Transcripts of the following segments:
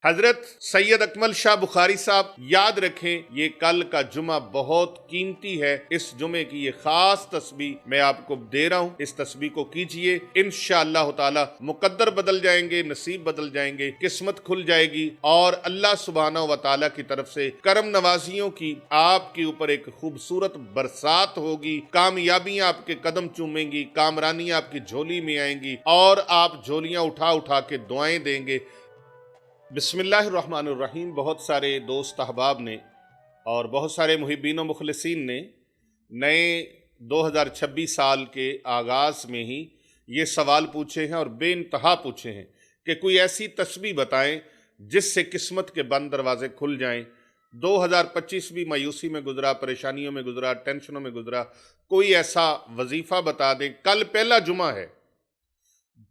हजरत सैयद अकमल शाह बुखारी साहब, याद रखें ये कल का जुमा बहुत कीमती है। इस जुमे की ये खास तस्बीह मैं आपको दे रहा हूँ। इस तस्बीह को कीजिए, इंशाअल्लाह ताला मुकद्दर बदल जाएंगे, नसीब बदल जाएंगे, किस्मत खुल जाएगी और अल्लाह सुब्हानहू व तआला की तरफ से करम नवाजियों की आपके ऊपर एक खूबसूरत बरसात होगी। कामयाबियां आपके कदम चूमेंगी, कामरानियां आपकी झोली में आएंगी और आप झोलियां उठा उठा के दुआएं देंगे। बिस्मिल्लाहिर्रहमानिर्रहीम। बहुत सारे दोस्त अहबाब ने और बहुत सारे मुहिब्बीन व मुखलिसीन ने नए 2026 साल के आगाज़ में ही ये सवाल पूछे हैं और बेइंतहा पूछे हैं कि कोई ऐसी तस्बीह बताएं जिससे किस्मत के बंद दरवाजे खुल जाएं। 2025 भी मायूसी में गुजरा, परेशानियों में गुजरा, टेंशनों में गुजरा। कोई ऐसा वजीफ़ा बता दें। कल पहला जुमा है,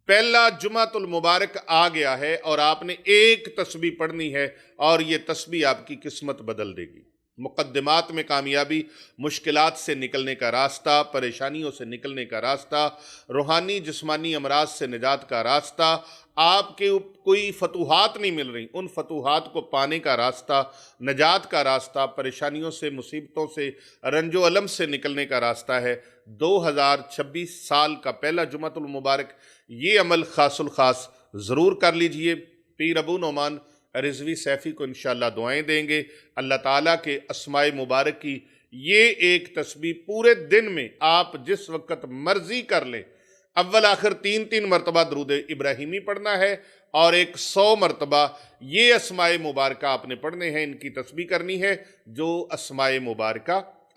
पहला जुमातुल मुबारक आ गया है और आपने एक तस्बीह पढ़नी है और ये तस्बीह आपकी किस्मत बदल देगी। मुकद्दमात में कामयाबी, मुश्किलात से निकलने का रास्ता, परेशानियों से निकलने का रास्ता, रूहानी जिस्मानी अमराज से निजात का रास्ता, आपके कोई फतूहात नहीं मिल रही, उन फतूहात को पाने का रास्ता, निजात का रास्ता, परेशानियों से, मुसीबतों से, रंजो अलम से निकलने का रास्ता है। 2026 साल का पहला जुमातुल मुबारक ये अमल खासुल खास ज़रूर कर लीजिए। पीर अबू नोमान रिजवी सैफ़ी को इंशाअल्लाह दुआएं देंगे। अल्लाह ताला के अस्माए मुबारक की ये एक तस्बीह पूरे दिन में आप जिस वक्त मर्जी कर लें, अव्वल आखिर 3-3 मरतबा दरूद इब्राहिमी पढ़ना है और 100 मरतबा ये अस्माए मुबारक आपने पढ़ने हैं। इनकी तस्बीह करनी है जो अस्माए मुबारक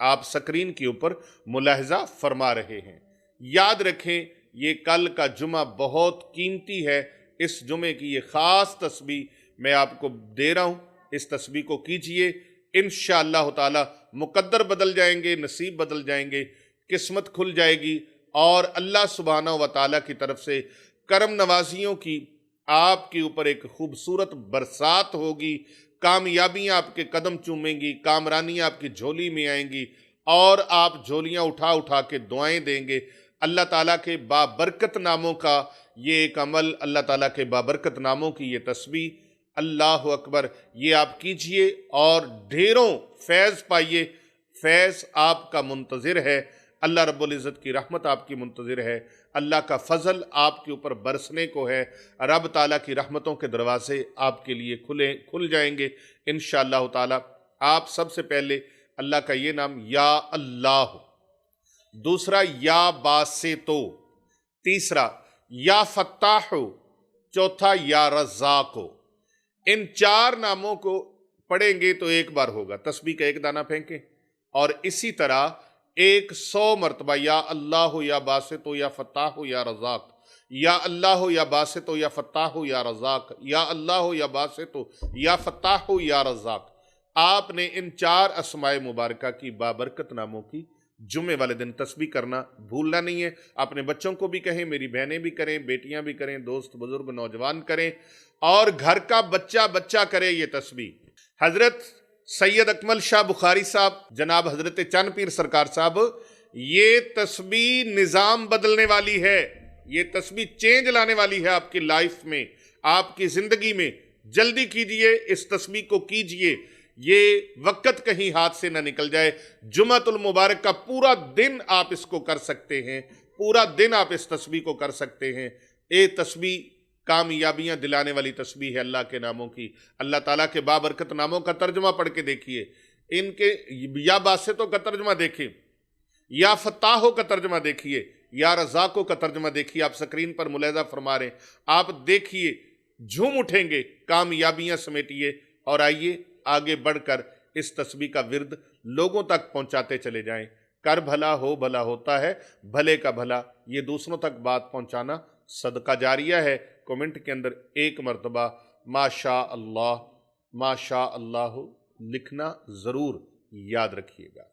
आप स्क्रीन के ऊपर मुलाहिजा फरमा रहे हैं। याद रखें ये कल का जुमा बहुत कीमती है। इस जुमे की ये खास तस्बीह मैं आपको दे रहा हूँ। इस तस्बीह को कीजिए, इंशाअल्लाह ताला मुकद्दर बदल जाएंगे, नसीब बदल जाएंगे, किस्मत खुल जाएगी और अल्लाह सुब्हानहू व तआला की तरफ से करम नवाजियों की आपके ऊपर एक खूबसूरत बरसात होगी। कामयाबियां आपके कदम चूमेंगी, कामरानियां आपकी झोली में आएंगी और आप झोलियां उठा उठा के दुआएं देंगे। अल्लाह ताला के बाबरकत नामों का ये एक अमल, अल्लाह ताला के बाबरकत नामों की ये तस्बीह, अल्लाह अकबर, ये आप कीजिए और ढेरों फैज़ पाइए। फैज़ आपका मुंतज़िर है, अल्लाह रब्बुल इज़्ज़त की रहमत आपकी मुंतज़िर है, अल्लाह का फ़ज़ल आपके ऊपर बरसने को है। रब ताला की रहमतों के दरवाज़े आपके लिए खुल जाएंगे इंशाअल्लाह ताला। आप सबसे पहले अल्लाह का ये नाम या अल्लाह, दूसरा या बासितो, तीसरा या फत्ताहु, चौथा या रज़्ज़ाक़ो। इन 4 नामों को पढ़ेंगे तो एक बार होगा। तस्बीह का एक दाना फेंकें और इसी तरह 100 मरतबा या अल्लाह या बासितो या फत्ताहु या रज़्ज़ाक़, या अल्लाह या बासितो या फत्ताहु या रज़्ज़ाक़, या अल्लाह या बासितो या फत्ताहु या रज़्ज़ाक़। आपने इन 4 अस्माए मुबारका की बाबरकत नामों की जुमे वाले दिन तस्बीह करना भूलना नहीं है। अपने बच्चों को भी कहें, मेरी बहनें भी करें, बेटियां भी करें, दोस्त बुजुर्ग नौजवान करें और घर का बच्चा बच्चा करे ये तस्बीह। हजरत सैयद अकमल शाह बुखारी साहब, जनाब हजरत चंद पीर सरकार साहब, ये तस्बीह निज़ाम बदलने वाली है। ये तस्बीह चेंज लाने वाली है आपकी लाइफ में, आपकी जिंदगी में। जल्दी कीजिए, इस तस्बीह को कीजिए, ये वक्त कहीं हाथ से ना निकल जाए। जुमातुल मुबारक का पूरा दिन आप इसको कर सकते हैं, पूरा दिन आप इस तस्बीह को कर सकते हैं। ये तस्बीह कामयाबियां दिलाने वाली तस्बीह है अल्लाह के नामों की। अल्लाह ताला के बाबरकत नामों का तर्जुमा पढ़ के देखिए, इनके या बासितों का तर्जुमा देखिए, या फत्ताहो का तर्जुमा देखिए, या रज़्ज़ाक़ो का तर्जुमा देखिए। आप स्क्रीन पर मुलाहिज़ा फरमा रहे हैं, आप देखिए, झूम उठेंगे, कामयाबियां समेटिए और आइए आगे बढ़कर इस तस्बीह का विर्द लोगों तक पहुंचाते चले जाएं। कर भला हो भला होता है, भले का भला, ये दूसरों तक बात पहुंचाना सदका जारिया है। कमेंट के अंदर एक मरतबा माशा अल्लाह लिखना ज़रूर याद रखिएगा।